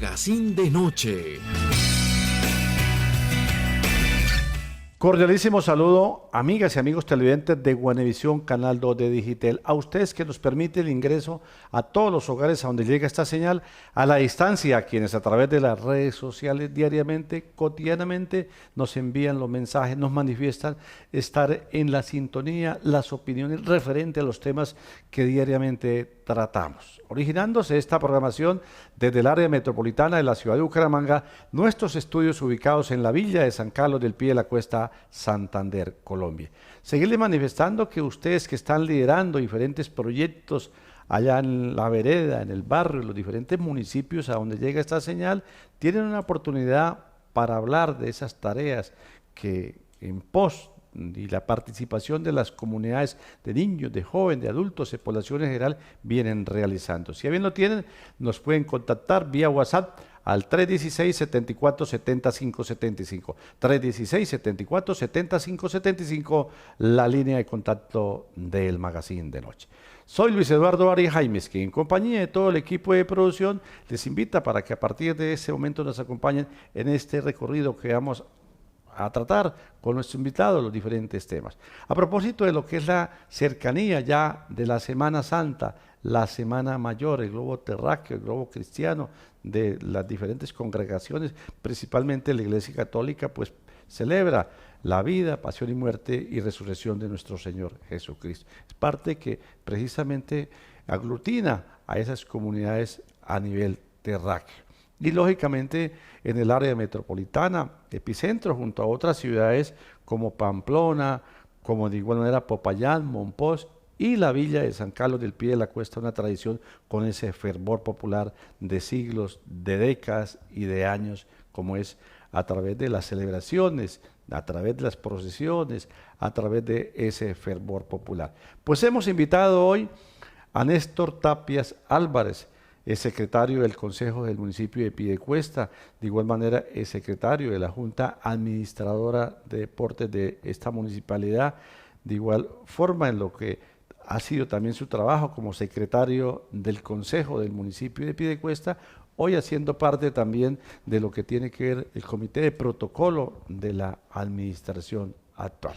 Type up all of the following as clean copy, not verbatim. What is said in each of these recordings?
Magazine de Noche. Cordialísimo saludo, amigas y amigos televidentes de Guanevisión, Canal 2 de Digitel. A ustedes que nos permite el ingreso a todos los hogares a donde llega esta señal, a la distancia, a quienes a través de las redes sociales diariamente, cotidianamente, nos envían los mensajes, nos manifiestan estar en la sintonía, las opiniones referentes a los temas que diariamente tratamos. Originándose esta programación desde el área metropolitana de la ciudad de Bucaramanga, nuestros estudios ubicados en la villa de San Carlos del Pie de la Cuesta, Santander, Colombia. Seguirle manifestando que ustedes que están liderando diferentes proyectos allá en la vereda, en el barrio, en los diferentes municipios a donde llega esta señal, tienen una oportunidad para hablar de esas tareas que en pos y la participación de las comunidades de niños, de jóvenes, de adultos, de población en general, vienen realizando. Si bien lo tienen, nos pueden contactar vía WhatsApp al 316-7470-575. 316-7470-575, la línea de contacto del Magazine de Noche. Soy Luis Eduardo Arias Jaimes, que en compañía de todo el equipo de producción les invita para que a partir de ese momento nos acompañen en este recorrido que vamos a tratar con nuestro invitado los diferentes temas. A propósito de lo que es la cercanía ya de la Semana Santa, la Semana Mayor, el globo terráqueo, el globo cristiano de las diferentes congregaciones, principalmente la Iglesia Católica, pues celebra la vida, pasión y muerte y resurrección de nuestro Señor Jesucristo. Es parte que precisamente aglutina a esas comunidades a nivel terráqueo. Y lógicamente en el área metropolitana, epicentro junto a otras ciudades como Pamplona, como de igual manera Popayán, Monpós y la villa de San Carlos del Pie de la Cuesta, una tradición con ese fervor popular de siglos, de décadas y de años, como es a través de las celebraciones, a través de las procesiones, a través de ese fervor popular. Pues hemos invitado hoy a Néstor Tapias Álvarez, es secretario del Consejo del Municipio de Piedecuesta, de igual manera es secretario de la Junta Administradora de Deportes de esta municipalidad, de igual forma en lo que ha sido también su trabajo como secretario del Consejo del Municipio de Piedecuesta, hoy haciendo parte también de lo que tiene que ver el Comité de Protocolo de la Administración actual.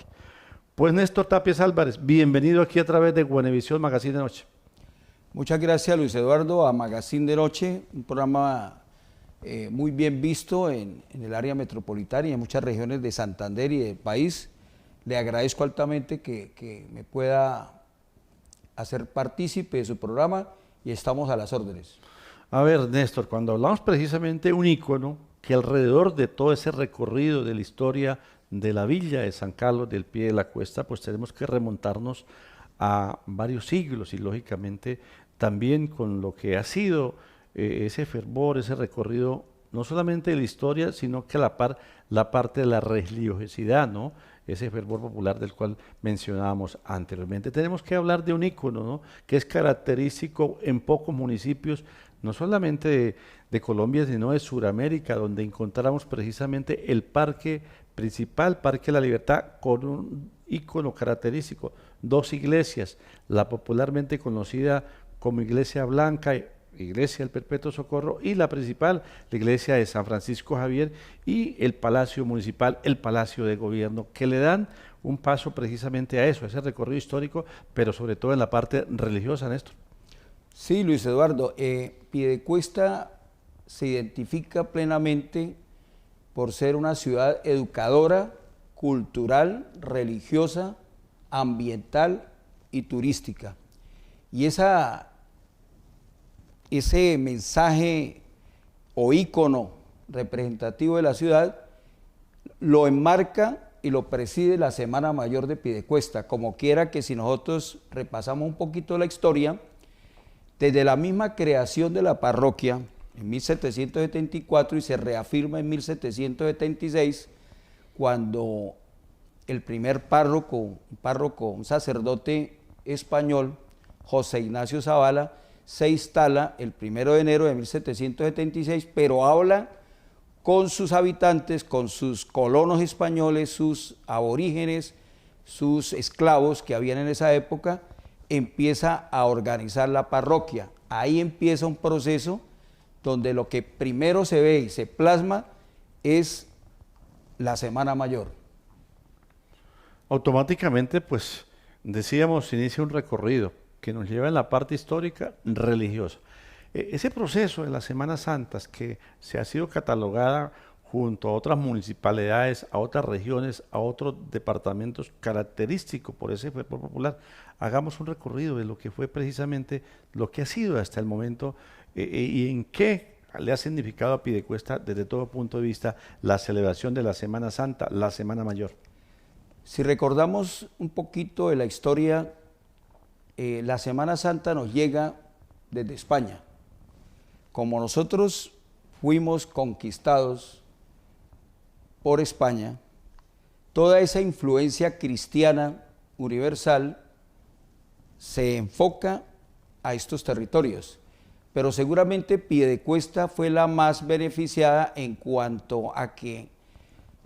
Pues Néstor Tapias Álvarez, bienvenido aquí a través de Guanevisión Magazine de Noche. Muchas gracias, Luis Eduardo, a Magazine de Noche, un programa muy bien visto en el área metropolitana y en muchas regiones de Santander y del país. Le agradezco altamente que me pueda hacer partícipe de su programa y estamos a las órdenes. A ver, Néstor, cuando hablamos precisamente de un ícono que alrededor de todo ese recorrido de la historia de la villa de San Carlos del Pie de la Cuesta, pues tenemos que remontarnos a varios siglos y lógicamente también con lo que ha sido ese fervor, ese recorrido, no solamente de la historia, sino que a la par la parte de la religiosidad, ¿no? Ese fervor popular del cual mencionábamos anteriormente. Tenemos que hablar de un ícono, ¿no? Que es característico en pocos municipios, no solamente de Colombia, sino de Sudamérica, donde encontramos precisamente el parque principal, Parque de la Libertad, con un ícono característico, dos iglesias, la popularmente conocida como Iglesia Blanca, Iglesia del Perpetuo Socorro, y la principal, la Iglesia de San Francisco Javier, y el Palacio Municipal, el Palacio de Gobierno, que le dan un paso precisamente a eso, a ese recorrido histórico, pero sobre todo en la parte religiosa, Néstor. Sí, Luis Eduardo, Piedecuesta se identifica plenamente por ser una ciudad educadora, cultural, religiosa, ambiental y turística. Y ese mensaje o ícono representativo de la ciudad lo enmarca y lo preside la Semana Mayor de Piedecuesta. Como quiera que si nosotros repasamos un poquito la historia, desde la misma creación de la parroquia en 1774 y se reafirma en 1776, cuando el primer párroco, un sacerdote español, José Ignacio Zavala, se instala el 1 de enero de 1776, pero habla con sus habitantes, con sus colonos españoles, sus aborígenes, sus esclavos que habían en esa época, empieza a organizar la parroquia. Ahí empieza un proceso donde lo que primero se ve y se plasma es la Semana Mayor. Automáticamente, pues, decíamos, se inicia un recorrido que nos lleva en la parte histórica religiosa. Ese proceso de las Semanas Santas que se ha sido catalogada junto a otras municipalidades, a otras regiones, a otros departamentos característicos por ese fervor popular, hagamos un recorrido de lo que fue precisamente lo que ha sido hasta el momento y en qué le ha significado a Piedecuesta desde todo punto de vista la celebración de la Semana Santa, la Semana Mayor. Si recordamos un poquito de la historia, la Semana Santa nos llega desde España. Como nosotros fuimos conquistados por España, toda esa influencia cristiana universal se enfoca a estos territorios, pero seguramente Piedecuesta fue la más beneficiada en cuanto a que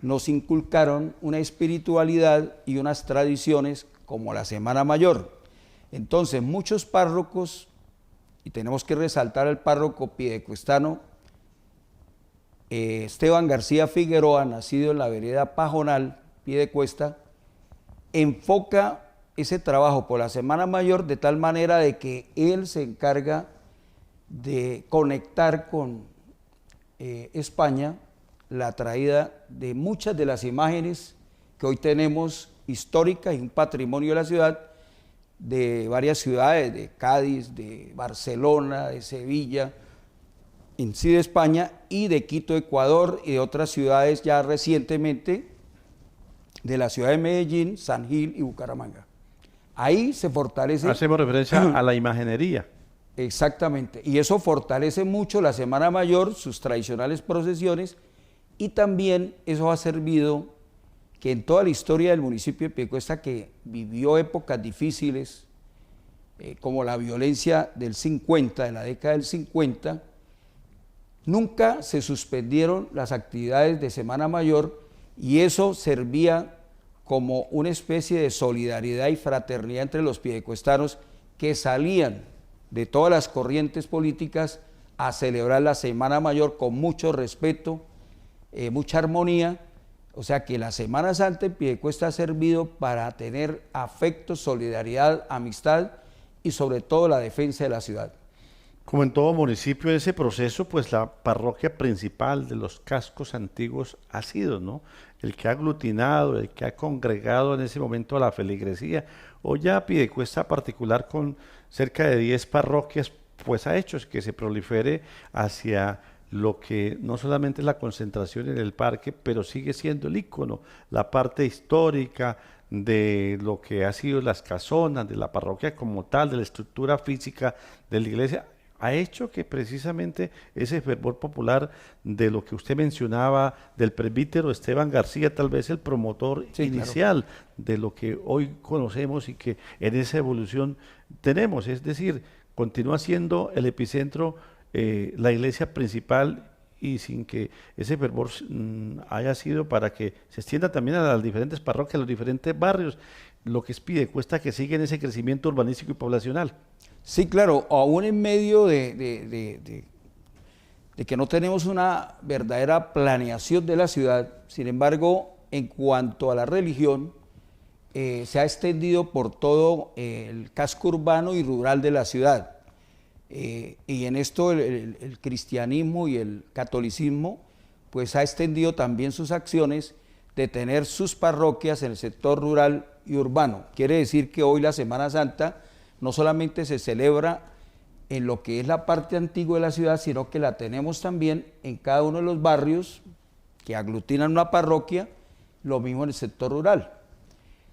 nos inculcaron una espiritualidad y unas tradiciones como la Semana Mayor. Entonces muchos párrocos, y tenemos que resaltar al párroco piedecuestano Esteban García Figueroa, nacido en la vereda Pajonal, Piedecuesta, enfoca ese trabajo por la Semana Mayor de tal manera de que él se encarga de conectar con España la traída de muchas de las imágenes que hoy tenemos históricas y un patrimonio de la ciudad, de varias ciudades, de Cádiz, de Barcelona, de Sevilla, en sí de España, y de Quito, Ecuador, y de otras ciudades ya recientemente, de la ciudad de Medellín, San Gil y Bucaramanga. Ahí se fortalece... Hacemos referencia a la imaginería. Exactamente, y eso fortalece mucho la Semana Mayor, sus tradicionales procesiones, y también eso ha servido que en toda la historia del municipio de Piedecuesta, que vivió épocas difíciles, como la violencia del 50, de la década del 50, nunca se suspendieron las actividades de Semana Mayor, y eso servía como una especie de solidaridad y fraternidad entre los piedecuestanos que salían de todas las corrientes políticas a celebrar la Semana Mayor con mucho respeto, mucha armonía. O sea que la Semana Santa en Piedecuesta ha servido para tener afecto, solidaridad, amistad y sobre todo la defensa de la ciudad. Como en todo municipio, ese proceso, pues la parroquia principal de los cascos antiguos ha sido, ¿no?, el que ha aglutinado, el que ha congregado en ese momento a la feligresía. Hoy ya Piedecuesta particular, con cerca de 10 parroquias, pues ha hecho que se prolifere hacia lo que no solamente es la concentración en el parque, pero sigue siendo el ícono, la parte histórica de lo que ha sido las casonas, de la parroquia como tal, de la estructura física de la iglesia, ha hecho que precisamente ese fervor popular de lo que usted mencionaba, del presbítero Esteban García, tal vez el promotor inicial de lo que hoy conocemos y que en esa evolución tenemos, es decir, continúa siendo el epicentro la iglesia principal, y sin que ese fervor haya sido para que se extienda también a las diferentes parroquias, a los diferentes barrios, lo que es Piedecuesta, que sigue en ese crecimiento urbanístico y poblacional. Sí, claro, aún en medio de que no tenemos una verdadera planeación de la ciudad, sin embargo, en cuanto a la religión, se ha extendido por todo el casco urbano y rural de la ciudad. Y en esto el cristianismo y el catolicismo pues ha extendido también sus acciones de tener sus parroquias en el sector rural y urbano. Quiere decir que hoy la Semana Santa no solamente se celebra en lo que es la parte antigua de la ciudad, sino que la tenemos también en cada uno de los barrios que aglutinan una parroquia, lo mismo en el sector rural.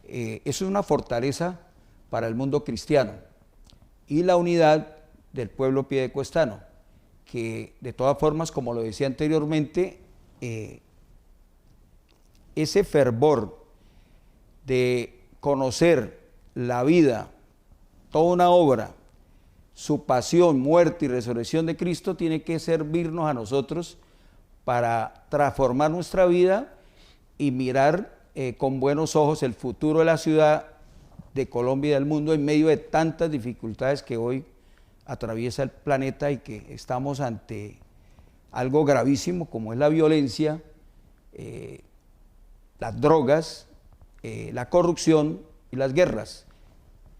Eso es una fortaleza para el mundo cristiano y la unidad del pueblo piedecuestano, que de todas formas, como lo decía anteriormente, ese fervor de conocer la vida, toda una obra, su pasión, muerte y resurrección de Cristo, tiene que servirnos a nosotros para transformar nuestra vida y mirar con buenos ojos el futuro de la ciudad, de Colombia y del mundo, en medio de tantas dificultades que hoy atraviesa el planeta y que estamos ante algo gravísimo como es la violencia, las drogas, la corrupción y las guerras.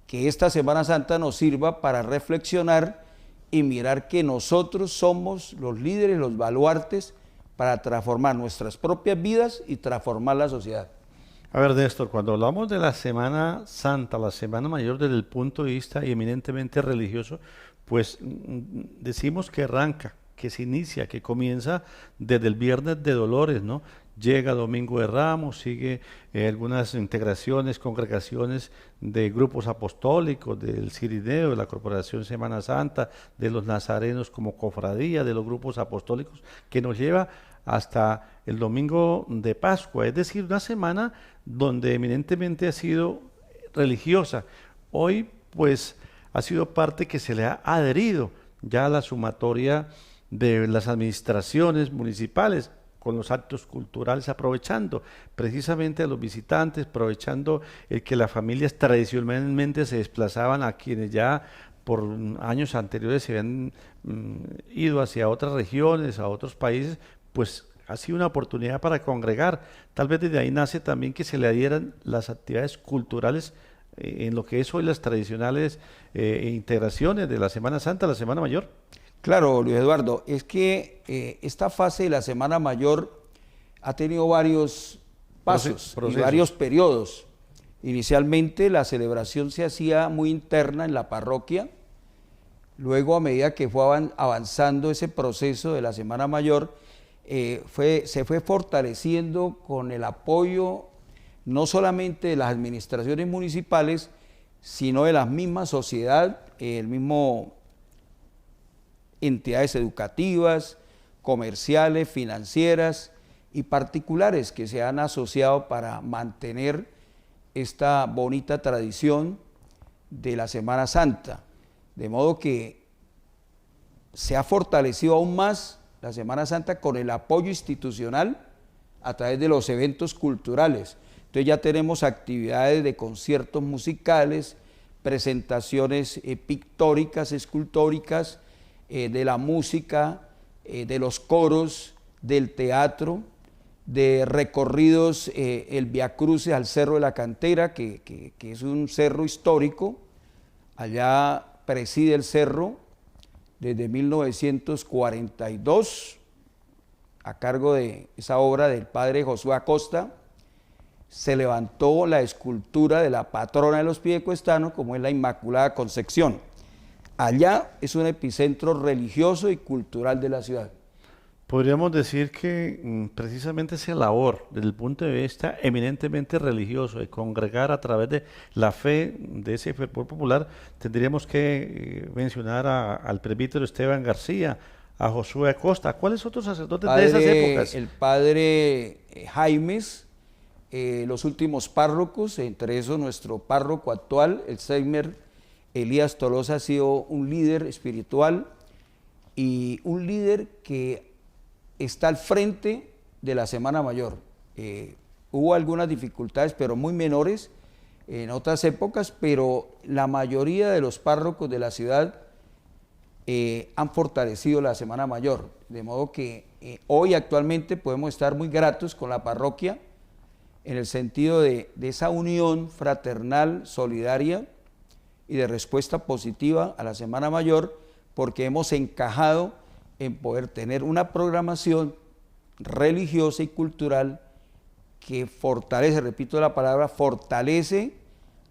Que esta Semana Santa nos sirva para reflexionar y mirar que nosotros somos los líderes, los baluartes para transformar nuestras propias vidas y transformar la sociedad. A ver, Néstor, cuando hablamos de la Semana Santa, la Semana Mayor desde el punto de vista eminentemente religioso, pues decimos que arranca, que se inicia, que comienza desde el Viernes de Dolores, ¿no? Llega Domingo de Ramos, sigue algunas integraciones, congregaciones de grupos apostólicos, del Cirineo, de la Corporación Semana Santa, de los nazarenos como cofradía, de los grupos apostólicos, que nos lleva hasta el Domingo de Pascua, es decir, una semana donde eminentemente ha sido religiosa. Hoy, pues, ha sido parte que se le ha adherido ya a la sumatoria de las administraciones municipales, con los actos culturales, aprovechando precisamente a los visitantes, aprovechando el que las familias tradicionalmente se desplazaban a quienes ya por años anteriores se habían ido hacia otras regiones, a otros países, pues ha sido una oportunidad para congregar. Tal vez desde ahí nace también que se le adhieran las actividades culturales en lo que es hoy las tradicionales integraciones de la Semana Santa, la Semana Mayor. Claro, Luis Eduardo, es que esta fase de la Semana Mayor ha tenido varios pasos y varios periodos. Inicialmente la celebración se hacía muy interna en la parroquia, luego a medida que fue avanzando ese proceso de la Semana Mayor, se fue fortaleciendo con el apoyo no solamente de las administraciones municipales, sino de la misma sociedad, el mismo entidades educativas, comerciales, financieras y particulares que se han asociado para mantener esta bonita tradición de la Semana Santa. De modo que se ha fortalecido aún más la Semana Santa con el apoyo institucional a través de los eventos culturales. Entonces ya tenemos actividades de conciertos musicales, presentaciones pictóricas, escultóricas, de la música, de los coros, del teatro, de recorridos, el Vía Crucis al Cerro de la Cantera, que es un cerro histórico. Allá preside el cerro desde 1942, a cargo de esa obra del padre Josué Acosta. Se levantó la escultura de la patrona de los piedecuestanos, como es la Inmaculada Concepción. Allá es un epicentro religioso y cultural de la ciudad. Podríamos decir que precisamente esa labor, desde el punto de vista eminentemente religioso, de congregar a través de la fe de ese fervor popular, tendríamos que mencionar al presbítero Esteban García, a Josué Acosta. ¿Cuáles otros sacerdotes de esas épocas? El padre Jaimes, los últimos párrocos, entre esos nuestro párroco actual, el Seimer Elías Tolosa, ha sido un líder espiritual y un líder que está al frente de la Semana Mayor. Hubo algunas dificultades, pero muy menores en otras épocas, pero la mayoría de los párrocos de la ciudad han fortalecido la Semana Mayor, de modo que hoy actualmente podemos estar muy gratos con la parroquia en el sentido de esa unión fraternal, solidaria y de respuesta positiva a la Semana Mayor, porque hemos encajado en poder tener una programación religiosa y cultural que fortalece, repito la palabra, fortalece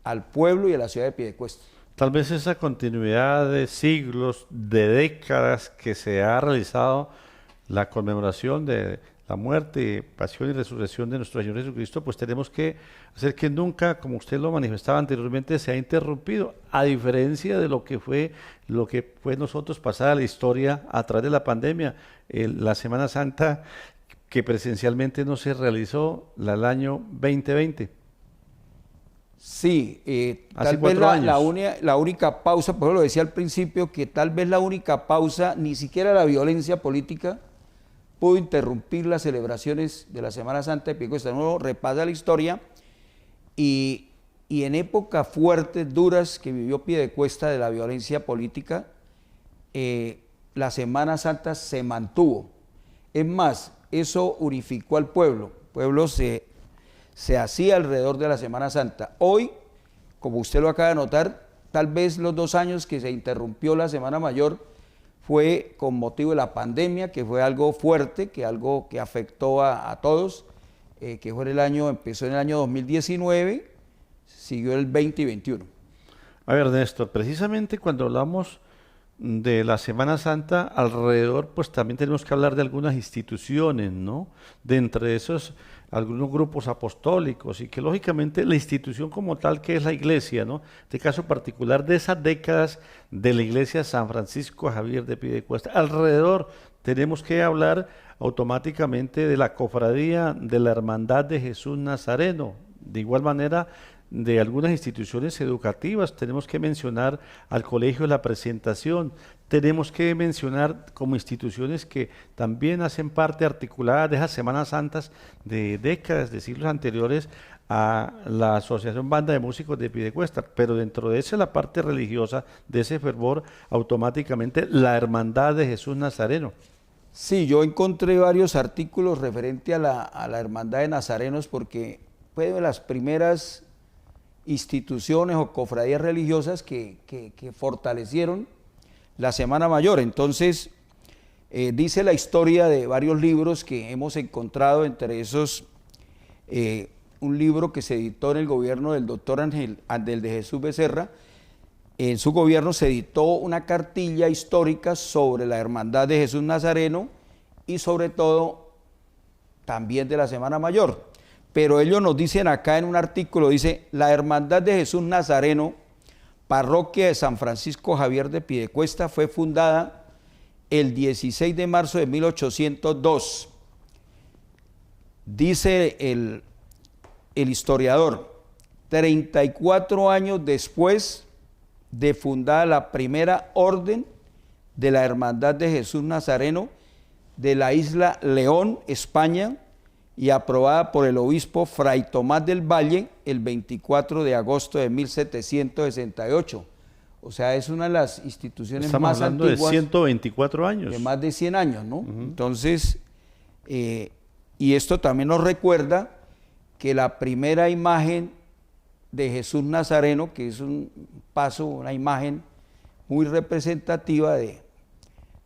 al pueblo y a la ciudad de Piedecuesta. Tal vez esa continuidad de siglos, de décadas que se ha realizado la conmemoración de la muerte, pasión y resurrección de nuestro Señor Jesucristo, pues tenemos que hacer que nunca, como usted lo manifestaba anteriormente, se ha interrumpido, a diferencia de lo que fue nosotros pasada la historia a través de la pandemia. La Semana Santa que presencialmente no se realizó el año 2020. Sí, tal vez la única pausa, por eso lo decía al principio, que tal vez la única pausa, ni siquiera la violencia política pudo interrumpir las celebraciones de la Semana Santa de Piedecuesta. Uno repasa la historia y en épocas fuertes, duras que vivió Piedecuesta de la violencia política, la Semana Santa se mantuvo. Es más, eso unificó al pueblo. El pueblo se hacía alrededor de la Semana Santa. Hoy, como usted lo acaba de notar, tal vez los 2 años que se interrumpió la Semana Mayor fue con motivo de la pandemia, que fue algo fuerte, algo que afectó a todos, que fue empezó en el año 2019, siguió el 20 y 21. A ver, Néstor, precisamente cuando hablamos de la Semana Santa, alrededor, pues también tenemos que hablar de algunas instituciones, ¿no? De entre esos, algunos grupos apostólicos y que lógicamente la institución como tal que es la iglesia, ¿no? Este caso particular de esas décadas de la iglesia San Francisco Javier de Piedecuesta, alrededor tenemos que hablar automáticamente de la cofradía de la Hermandad de Jesús Nazareno, de igual manera de algunas instituciones educativas, tenemos que mencionar al Colegio de la Presentación, tenemos que mencionar como instituciones que también hacen parte articulada de esas Semanas Santas de décadas, de siglos anteriores a la Asociación Banda de Músicos de Piedecuesta, pero dentro de esa la parte religiosa, de ese fervor, automáticamente la Hermandad de Jesús Nazareno. Sí, yo encontré varios artículos referente a la Hermandad de Nazarenos porque fue de las primeras instituciones o cofradías religiosas que fortalecieron la Semana Mayor. Entonces, dice la historia de varios libros que hemos encontrado, entre esos un libro que se editó en el gobierno del doctor Ángel de Jesús Becerra. En su gobierno se editó una cartilla histórica sobre la Hermandad de Jesús Nazareno y sobre todo también de la Semana Mayor. Pero ellos nos dicen acá en un artículo, dice, la Hermandad de Jesús Nazareno, parroquia de San Francisco Javier de Piedecuesta, fue fundada el 16 de marzo de 1802. Dice el historiador, 34 años después de fundada la primera orden de la Hermandad de Jesús Nazareno de la isla León, España, y aprobada por el obispo Fray Tomás del Valle el 24 de agosto de 1768. O sea, es una de las instituciones más antiguas. Estamos hablando de 124 años. De más de 100 años, ¿no? Entonces, y esto también nos recuerda que la primera imagen de Jesús Nazareno, que es un paso, una imagen muy representativa de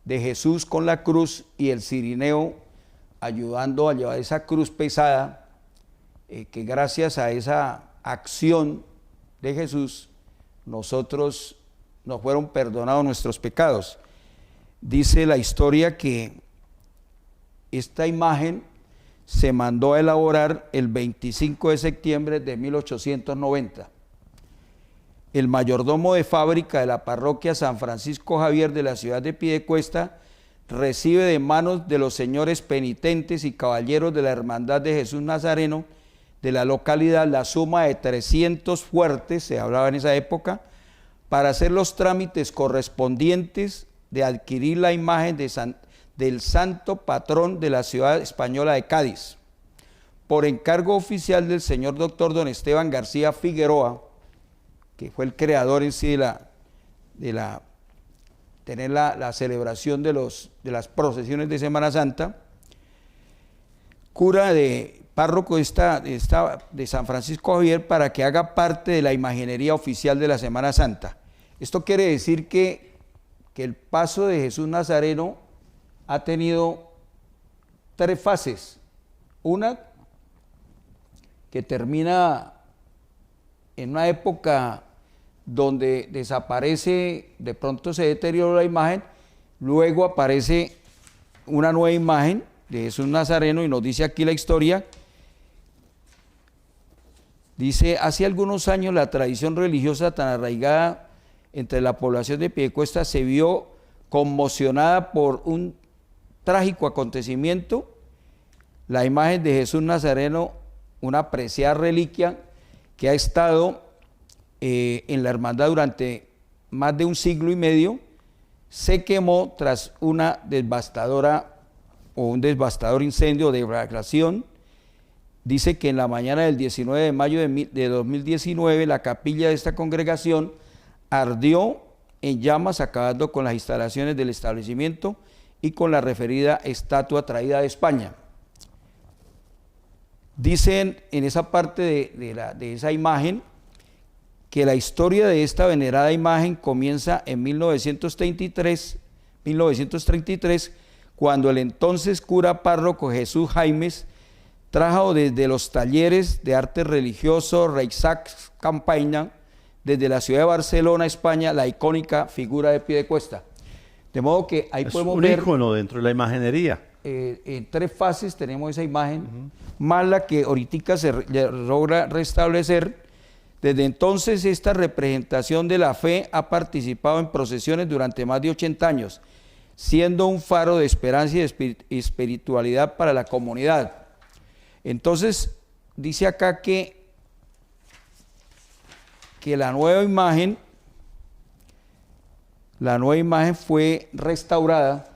Jesús con la cruz y el cirineo ayudando a llevar esa cruz pesada, que gracias a esa acción de Jesús, nos fueron perdonados nuestros pecados. Dice la historia que esta imagen se mandó a elaborar el 25 de septiembre de 1890. El mayordomo de fábrica de la parroquia San Francisco Javier de la ciudad de Piedecuesta recibe de manos de los señores penitentes y caballeros de la Hermandad de Jesús Nazareno de la localidad la suma de 300 fuertes, se hablaba en esa época, para hacer los trámites correspondientes de adquirir la imagen del santo patrón de la ciudad española de Cádiz, por encargo oficial del señor doctor don Esteban García Figueroa, que fue el creador en sí de tener la celebración de las procesiones de Semana Santa, cura de párroco de San Francisco Javier, para que haga parte de la imaginería oficial de la Semana Santa. Esto quiere decir que el paso de Jesús Nazareno ha tenido 3 fases. Una que termina en una época donde desaparece, de pronto se deterioró la imagen, luego aparece una nueva imagen de Jesús Nazareno y nos dice aquí la historia. Dice, hace algunos años la tradición religiosa tan arraigada entre la población de Piedecuesta se vio conmocionada por un trágico acontecimiento. La imagen de Jesús Nazareno, una preciada reliquia que ha estado en la hermandad durante más de 1 siglo y medio, se quemó tras una devastadora o un devastador incendio de deflagración. Dice que en la mañana del 19 de mayo de 2019 la capilla de esta congregación ardió en llamas, acabando con las instalaciones del establecimiento y con la referida estatua traída de España. Dicen en esa parte de esa imagen que la historia de esta venerada imagen comienza en 1933, cuando el entonces cura párroco Jesús Jaimes trajo desde los talleres de arte religioso Reixac Campaña, desde la ciudad de Barcelona, España, la icónica figura de Piedecuesta. De modo que ahí podemos ver... Es un ícono dentro de la imaginería. En 3 fases tenemos esa imagen, más la que ahorita se logra restablecer. Desde entonces esta representación de la fe ha participado en procesiones durante más de 80 años, siendo un faro de esperanza y espiritualidad para la comunidad. Entonces dice acá que la nueva imagen fue restaurada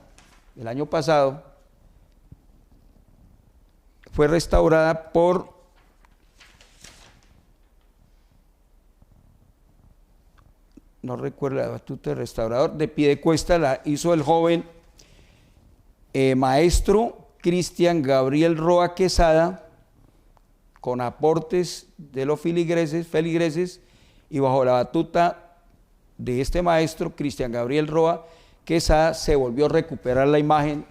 el año pasado. Fue restaurada por no recuerdo la batuta de restaurador, de Piedecuesta, la hizo el joven maestro Cristian Gabriel Roa Quesada, con aportes de los feligreses, y bajo la batuta de este maestro Cristian Gabriel Roa Quesada se volvió a recuperar la imagen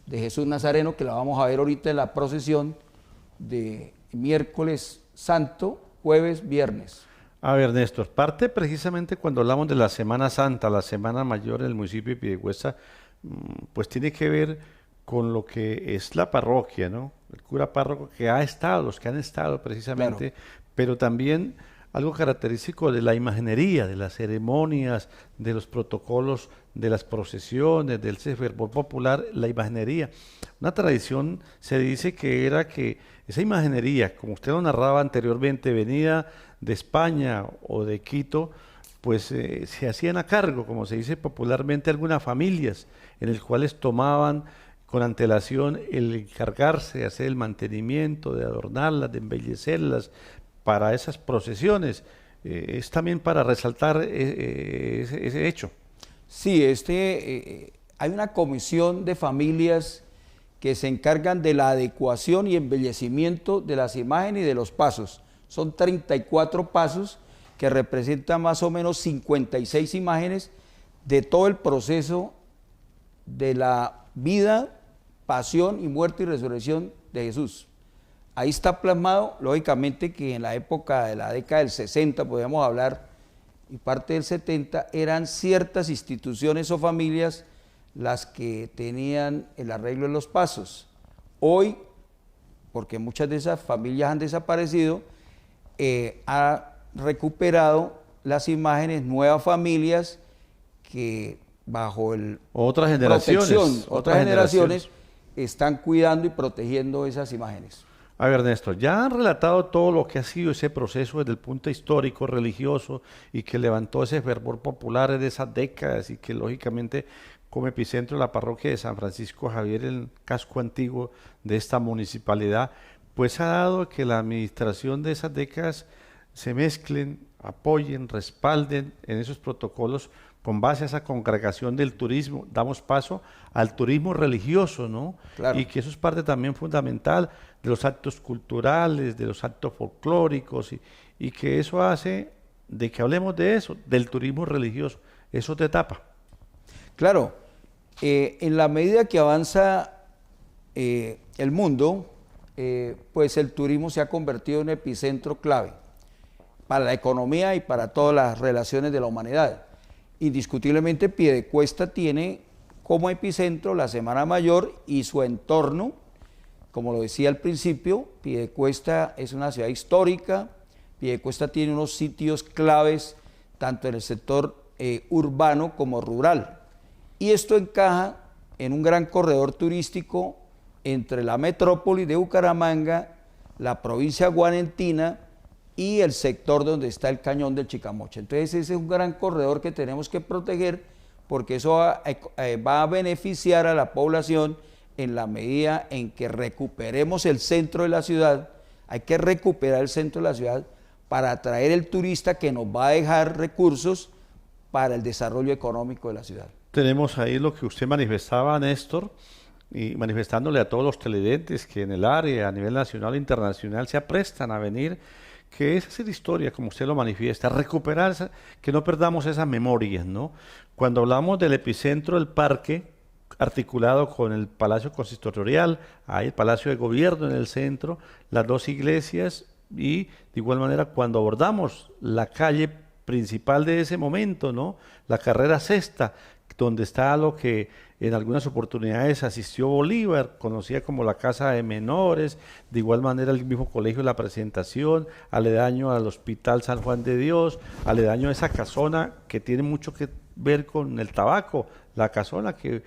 de Jesús Nazareno, que la vamos a ver ahorita en la procesión de miércoles santo, jueves, viernes. A ver, Néstor, parte precisamente cuando hablamos de la Semana Santa, la Semana Mayor del municipio de Piedecuesta, pues tiene que ver con lo que es la parroquia, ¿no? El cura párroco que ha estado, los que han estado precisamente, claro, pero también algo característico de la imaginería, de las ceremonias, de los protocolos, de las procesiones, del fervor popular, la imaginería. Una tradición se dice que era que esa imaginería, como usted lo narraba anteriormente, venida de España o de Quito, pues se hacían a cargo, como se dice popularmente, algunas familias, en las cuales tomaban con antelación el encargarse de hacer el mantenimiento, de adornarlas, de embellecerlas, para esas procesiones. Es también para resaltar ese hecho. Sí, hay una comisión de familias que se encargan de la adecuación y embellecimiento de las imágenes y de los pasos. Son 34 pasos que representan más o menos 56 imágenes de todo el proceso de la vida, pasión y muerte y resurrección de Jesús. Ahí está plasmado, lógicamente, que en la época de la década del 60, podríamos hablar, y parte del 70, eran ciertas instituciones o familias las que tenían el arreglo de los pasos. Hoy, porque muchas de esas familias han desaparecido, ha recuperado las imágenes nuevas familias que bajo el otras generaciones están cuidando y protegiendo esas imágenes. A ver, Néstor, ya han relatado todo lo que ha sido ese proceso desde el punto histórico, religioso, y que levantó ese fervor popular de esas décadas y que lógicamente como epicentro de la parroquia de San Francisco Javier, el casco antiguo de esta municipalidad, pues ha dado que la administración de esas décadas se mezclen, apoyen, respalden en esos protocolos con base a esa congregación del turismo. Damos paso al turismo religioso, ¿no? Claro. Y que eso es parte también fundamental de los actos culturales, de los actos folclóricos, y que eso hace de que hablemos de eso, del turismo religioso. Eso te tapa. Claro, en la medida que avanza el mundo, pues el turismo se ha convertido en un epicentro clave para la economía y para todas las relaciones de la humanidad. Indiscutiblemente Piedecuesta tiene como epicentro la Semana Mayor y su entorno. Como lo decía al principio, Piedecuesta es una ciudad histórica. Piedecuesta tiene unos sitios claves tanto en el sector urbano como rural. Y esto encaja en un gran corredor turístico entre la metrópoli de Bucaramanga, la provincia guanentina y el sector donde está el cañón del Chicamocha. Entonces ese es un gran corredor que tenemos que proteger, porque eso va a beneficiar a la población en la medida en que recuperemos el centro de la ciudad. Hay que recuperar el centro de la ciudad para atraer el turista que nos va a dejar recursos para el desarrollo económico de la ciudad. Tenemos ahí lo que usted manifestaba, Néstor, y manifestándole a todos los televidentes que en el área, a nivel nacional e internacional, se aprestan a venir, que es hacer historia, como usted lo manifiesta, recuperar, que no perdamos esas memorias, ¿no? Cuando hablamos del epicentro del parque, articulado con el Palacio Consistorial, hay el Palacio de Gobierno en el centro, las dos iglesias, y de igual manera cuando abordamos la calle principal de ese momento, ¿no? La carrera sexta, donde está lo que en algunas oportunidades asistió Bolívar, conocida como la Casa de Menores, de igual manera el mismo colegio La Presentación, aledaño al Hospital San Juan de Dios, aledaño a esa casona que tiene mucho que ver con el tabaco, la casona que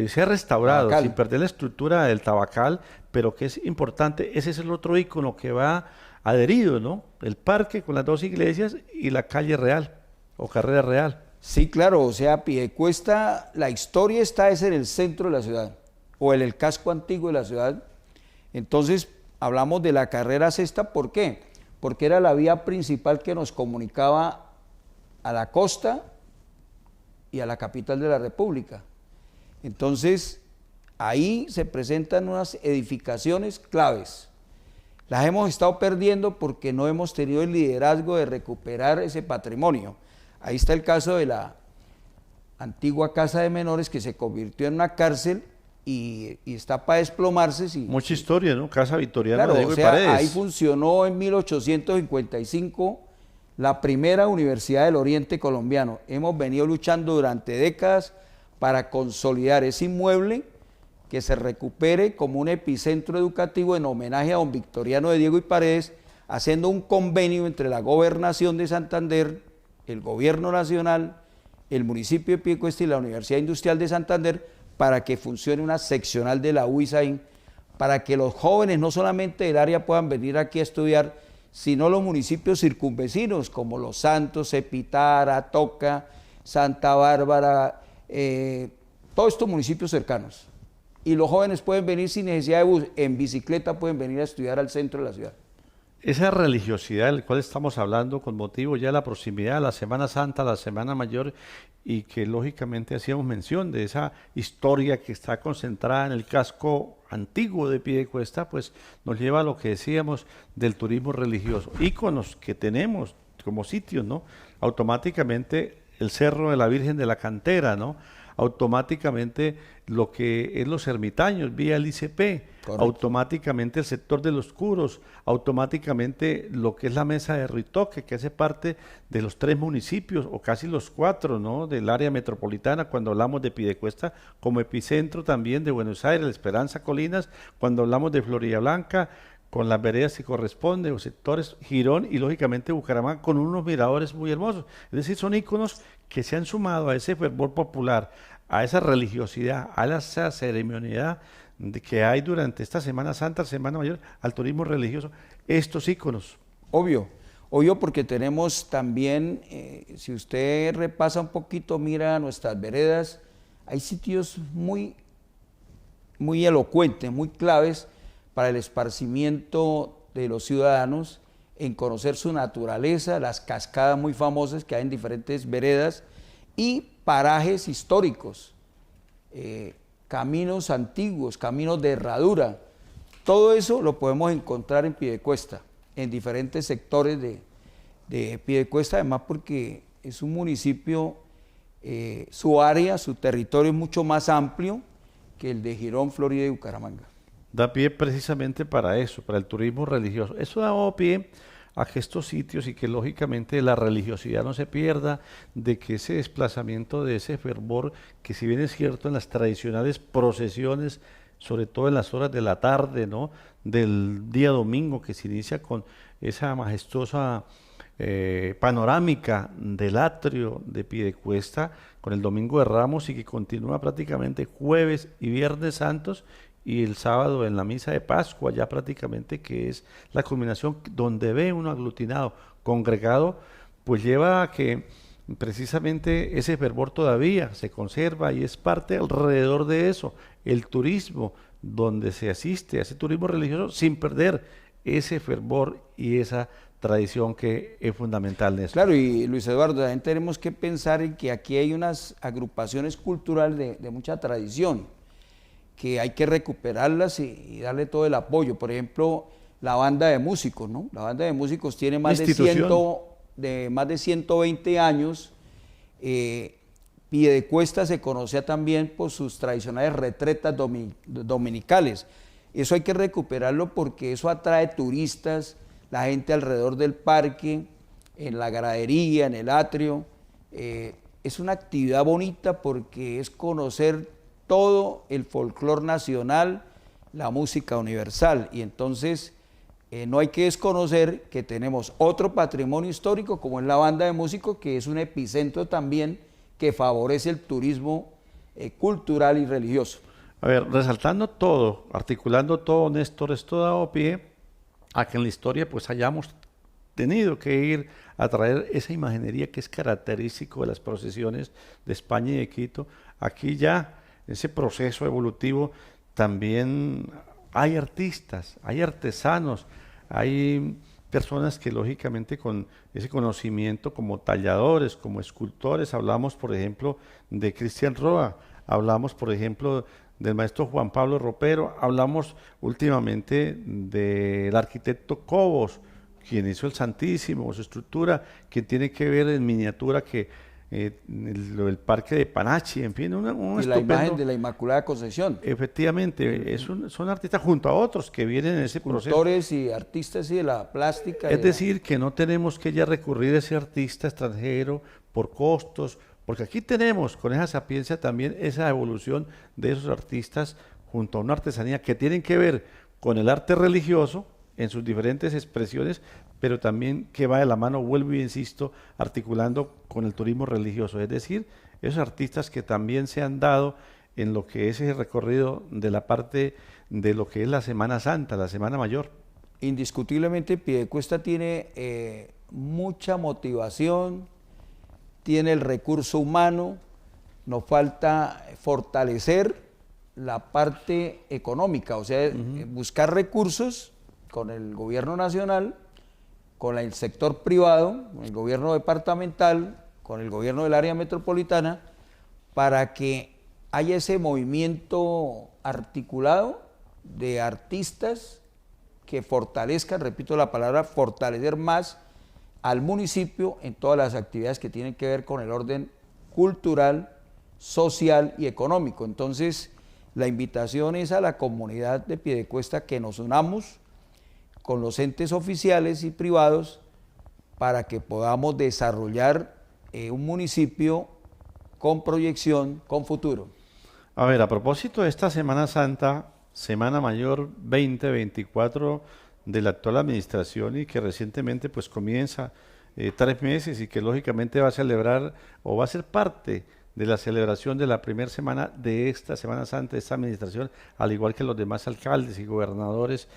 se ha restaurado Tabacal. sin perder la estructura del tabacal, pero que es importante, ese es el otro ícono que va adherido, ¿no? El parque con las dos iglesias y la calle real o carrera real. Sí, claro, o sea, Piedecuesta, la historia está es en el centro de la ciudad o en el casco antiguo de la ciudad. Entonces, hablamos de la carrera sexta, ¿por qué? Porque era la vía principal que nos comunicaba a la costa y a la capital de la República. Entonces, ahí se presentan unas edificaciones claves. Las hemos estado perdiendo porque no hemos tenido el liderazgo de recuperar ese patrimonio. Ahí está el caso de la antigua Casa de Menores que se convirtió en una cárcel y está para desplomarse. Mucha historia, ¿no? Casa Victoriana Claro, de Diego o y sea, Paredes. ahí funcionó en 1855 la primera Universidad del Oriente Colombiano. Hemos venido luchando durante décadas para consolidar ese inmueble, que se recupere como un epicentro educativo en homenaje a don Victoriano de Diego y Paredes, haciendo un convenio entre la Gobernación de Santander, el Gobierno Nacional, el municipio de Piedecuesta y la Universidad Industrial de Santander para que funcione una seccional de la UISAIN, para que los jóvenes no solamente del área puedan venir aquí a estudiar, sino los municipios circunvecinos como Los Santos, Epitara, Toca, Santa Bárbara, todos estos municipios cercanos. Y los jóvenes pueden venir sin necesidad de bus, en bicicleta pueden venir a estudiar al centro de la ciudad. Esa religiosidad de la cual estamos hablando con motivo ya de la proximidad a la Semana Santa, la Semana Mayor, y que lógicamente hacíamos mención de esa historia que está concentrada en el casco antiguo de Piedecuesta, pues nos lleva a lo que decíamos del turismo religioso. Íconos que tenemos como sitios, ¿no? Automáticamente el Cerro de la Virgen de la Cantera, ¿no? Automáticamente lo que es los ermitaños vía el ICP, Correcto. Automáticamente el sector de los curos, automáticamente lo que es la mesa de Ritoque, que hace parte de los 3 municipios o casi los 4, ¿no? Del área metropolitana, cuando hablamos de Piedecuesta como epicentro también de Buenos Aires, La Esperanza, Colinas, cuando hablamos de Florida Blanca, con las veredas que corresponden, los sectores Girón y lógicamente Bucaramanga con unos miradores muy hermosos. Es decir, son íconos que se han sumado a ese fervor popular, a esa religiosidad, a esa ceremonialidad que hay durante esta Semana Santa, Semana Mayor, al turismo religioso, estos íconos. Obvio porque tenemos también, si usted repasa un poquito, mira nuestras veredas, hay sitios muy elocuentes, muy claves para el esparcimiento de los ciudadanos en conocer su naturaleza, las cascadas muy famosas que hay en diferentes veredas y parajes históricos, caminos antiguos, caminos de herradura. Todo eso lo podemos encontrar en Piedecuesta, en diferentes sectores de Piedecuesta, además porque es un municipio, su área, su territorio es mucho más amplio que el de Girón, Florida y Bucaramanga. Da pie precisamente para eso, para el turismo religioso. Eso da pie a que estos sitios y que lógicamente la religiosidad no se pierda, de que ese desplazamiento de ese fervor, que si bien es cierto en las tradicionales procesiones, sobre todo en las horas de la tarde, ¿no? Del día domingo, que se inicia con esa majestuosa panorámica del atrio de Piedecuesta, con el Domingo de Ramos y que continúa prácticamente jueves y viernes santos, y el sábado en la misa de Pascua, ya prácticamente que es la culminación donde ve uno aglutinado, congregado, pues lleva a que precisamente ese fervor todavía se conserva y es parte alrededor de eso, el turismo, donde se asiste a ese turismo religioso sin perder ese fervor y esa tradición que es fundamental en eso. Claro, y Luis Eduardo, también tenemos que pensar en que aquí hay unas agrupaciones culturales de mucha tradición, que hay que recuperarlas y darle todo el apoyo. Por ejemplo, la banda de músicos, ¿no? La banda de músicos tiene más más de 120 años. Piedecuesta se conocía también por sus tradicionales retretas dominicales. Eso hay que recuperarlo porque eso atrae turistas, la gente alrededor del parque, en la gradería, en el atrio. Es una actividad bonita porque es conocer todo el folclore nacional, la música universal. Y entonces no hay que desconocer que tenemos otro patrimonio histórico como es la banda de músicos, que es un epicentro también que favorece el turismo cultural y religioso. A ver, resaltando todo, articulando todo, Néstor, esto ha dado pie a que en la historia pues hayamos tenido que ir a traer esa imaginería que es característico de las procesiones de España y de Quito. Aquí ya, en ese proceso evolutivo, también hay artistas, hay artesanos, hay personas que lógicamente con ese conocimiento como talladores, como escultores, hablamos por ejemplo de Cristian Roa, hablamos por ejemplo del maestro Juan Pablo Ropero, hablamos últimamente del arquitecto Cobos, quien hizo el Santísimo, su estructura, quien tiene que ver en miniatura que el parque de Panachi, en fin, un y la imagen de la Inmaculada Concepción. Efectivamente, son artistas junto a otros que vienen en ese proceso. Escultores y artistas y de la plástica. Es decir, que no tenemos que ya recurrir a ese artista extranjero por costos, porque aquí tenemos con esa sapiencia también esa evolución de esos artistas junto a una artesanía que tienen que ver con el arte religioso en sus diferentes expresiones, pero también que va de la mano, vuelvo y insisto, articulando con el turismo religioso. Es decir, esos artistas que también se han dado en lo que es el recorrido de la parte de lo que es la Semana Santa, la Semana Mayor. Indiscutiblemente Piedecuesta tiene mucha motivación, tiene el recurso humano, nos falta fortalecer la parte económica, o sea, buscar recursos con el gobierno nacional, con el sector privado, con el gobierno departamental, con el gobierno del área metropolitana, para que haya ese movimiento articulado de artistas que fortalezcan, repito la palabra, fortalecer más al municipio en todas las actividades que tienen que ver con el orden cultural, social y económico. Entonces, la invitación es a la comunidad de Piedecuesta que nos unamos con los entes oficiales y privados para que podamos desarrollar un municipio con proyección, con futuro. A ver, a propósito de esta Semana Santa, Semana Mayor 2024 de la actual administración y que recientemente pues comienza 3 meses y que lógicamente va a celebrar o va a ser parte de la celebración de la primera semana de esta Semana Santa, de esta administración, al igual que los demás alcaldes y gobernadores.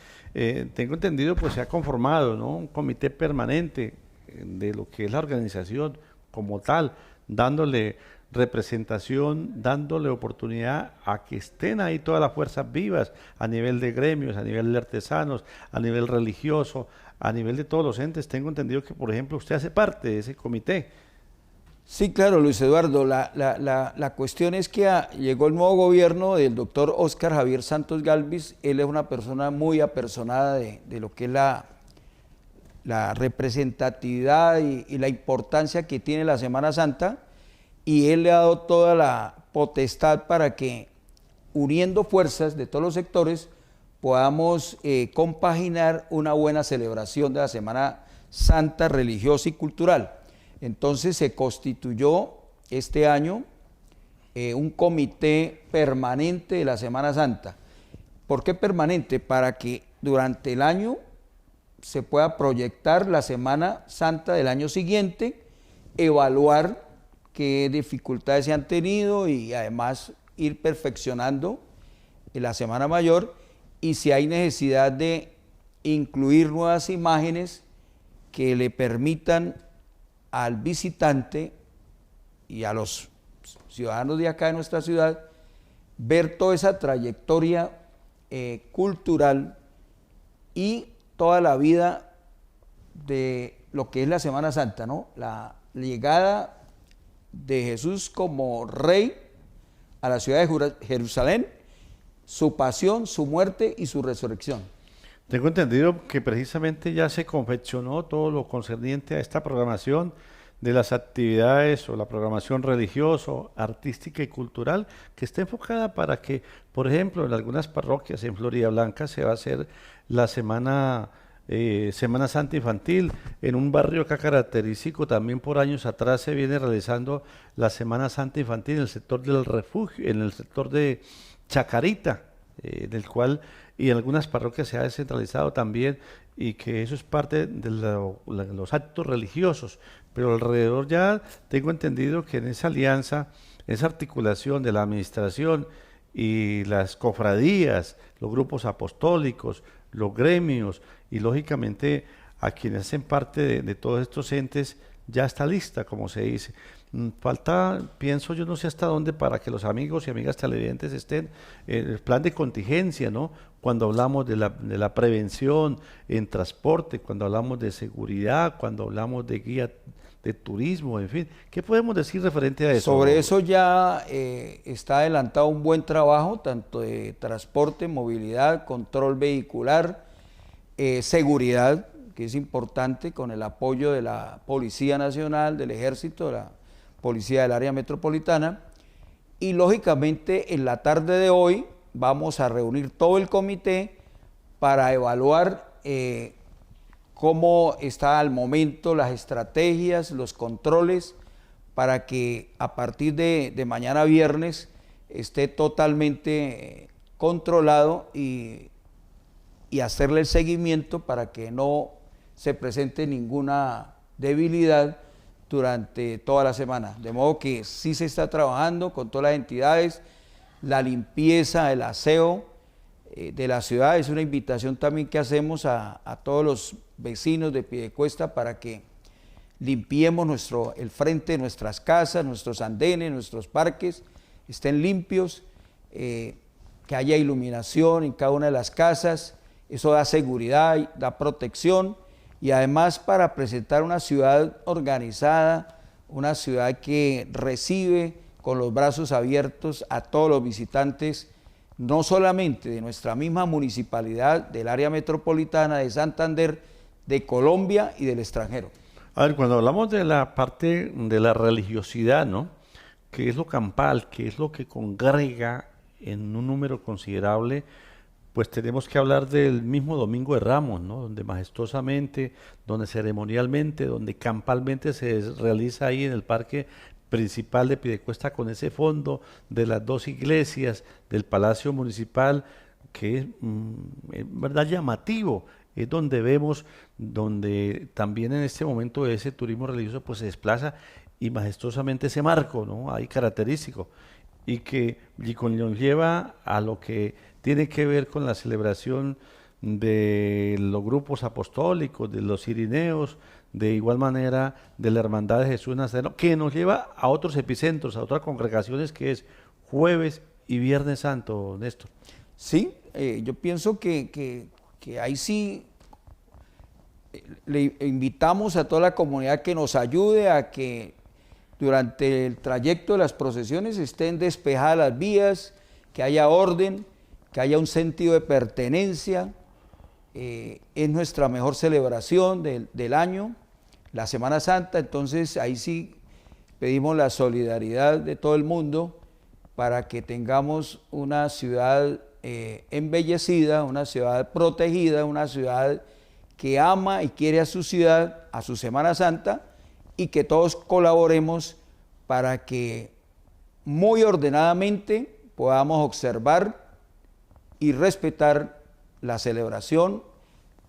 Tengo entendido, pues se ha conformado, ¿no?, un comité permanente de lo que es la organización como tal, dándole representación, dándole oportunidad a que estén ahí todas las fuerzas vivas a nivel de gremios, a nivel de artesanos, a nivel religioso, a nivel de todos los entes. Tengo entendido que, por ejemplo, usted hace parte de ese comité. Sí, claro, Luis Eduardo, la cuestión es que llegó el nuevo gobierno del doctor Óscar Javier Santos Galvis. Él es una persona muy apersonada de lo que es la representatividad y la importancia que tiene la Semana Santa, y él le ha dado toda la potestad para que, uniendo fuerzas de todos los sectores, podamos compaginar una buena celebración de la Semana Santa religiosa y cultural. Entonces se constituyó este año un comité permanente de la Semana Santa. ¿Por qué permanente? Para que durante el año se pueda proyectar la Semana Santa del año siguiente, evaluar qué dificultades se han tenido y además ir perfeccionando en la Semana Mayor, y si hay necesidad de incluir nuevas imágenes que le permitan al visitante y a los ciudadanos de acá de nuestra ciudad ver toda esa trayectoria cultural y toda la vida de lo que es la Semana Santa, ¿no? La llegada de Jesús como rey a la ciudad de Jerusalén, su pasión, su muerte y su resurrección. Tengo entendido que precisamente ya se confeccionó todo lo concerniente a esta programación de las actividades o la programación religiosa, artística y cultural que está enfocada para que, por ejemplo, en algunas parroquias en Florida Blanca se va a hacer la Semana Santa Infantil. En un barrio acá característico también por años atrás se viene realizando la Semana Santa Infantil en el sector del refugio, en el sector de Chacarita, del cual y en algunas parroquias se ha descentralizado también, y que eso es parte de los actos religiosos, pero alrededor ya tengo entendido que en esa alianza, esa articulación de la administración y las cofradías, los grupos apostólicos, los gremios y lógicamente a quienes hacen parte de todos estos entes, ya está lista, como se dice. Falta, pienso yo, no sé hasta dónde, para que los amigos y amigas televidentes estén en el plan de contingencia, ¿no? Cuando hablamos de la prevención en transporte, cuando hablamos de seguridad, cuando hablamos de guía de turismo, en fin. ¿Qué podemos decir referente a eso? Sobre eso ya está adelantado un buen trabajo, tanto de transporte, movilidad, control vehicular, seguridad, que es importante, con el apoyo de la Policía Nacional, del Ejército, de la Policía del Área Metropolitana, y lógicamente en la tarde de hoy vamos a reunir todo el comité para evaluar cómo está al momento las estrategias, los controles, para que a partir de mañana viernes esté totalmente controlado y hacerle el seguimiento para que no se presente ninguna debilidad durante toda la semana. De modo que sí se está trabajando con todas las entidades, la limpieza, el aseo de la ciudad. Es una invitación también que hacemos a todos los vecinos de Piedecuesta para que limpiemos el frente de nuestras casas, nuestros andenes, nuestros parques, estén limpios, que haya iluminación en cada una de las casas. Eso da seguridad, da protección, y además para presentar una ciudad organizada, una ciudad que recibe con los brazos abiertos a todos los visitantes, no solamente de nuestra misma municipalidad, del área metropolitana de Santander, de Colombia y del extranjero. A ver, cuando hablamos de la parte de la religiosidad, ¿no? ¿Qué es lo campal? ¿Qué es lo que congrega en un número considerable? Pues tenemos que hablar del mismo Domingo de Ramos, ¿no? Donde majestuosamente, donde ceremonialmente, donde campalmente se realiza ahí en el parque principal de Piedecuesta, con ese fondo de las dos iglesias, del Palacio Municipal, que es en verdad llamativo. Es donde vemos, donde también en este momento ese turismo religioso pues se desplaza, y majestuosamente ese marco, ¿no? Ahí característico, y que nos lleva a lo que tiene que ver con la celebración de los grupos apostólicos, de los irineos, de igual manera de la Hermandad de Jesús Nazareno, que nos lleva a otros epicentros, a otras congregaciones, que es Jueves y Viernes Santo, Néstor. Sí, yo pienso que ahí sí le invitamos a toda la comunidad que nos ayude a que durante el trayecto de las procesiones estén despejadas las vías, que haya orden, que haya un sentido de pertenencia. Es nuestra mejor celebración del año, la Semana Santa. Entonces ahí sí pedimos la solidaridad de todo el mundo para que tengamos una ciudad embellecida, una ciudad protegida, una ciudad que ama y quiere a su ciudad, a su Semana Santa, y que todos colaboremos para que muy ordenadamente podamos observar y respetar la celebración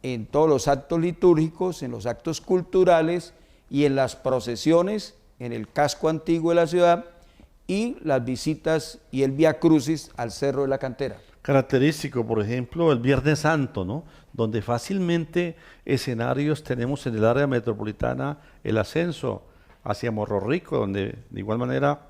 en todos los actos litúrgicos, en los actos culturales y en las procesiones en el casco antiguo de la ciudad, y las visitas y el Vía Crucis al Cerro de la Cantera. Característico, por ejemplo, el Viernes Santo, ¿no? Donde fácilmente escenarios tenemos en el área metropolitana, el ascenso hacia Morro Rico, donde de igual manera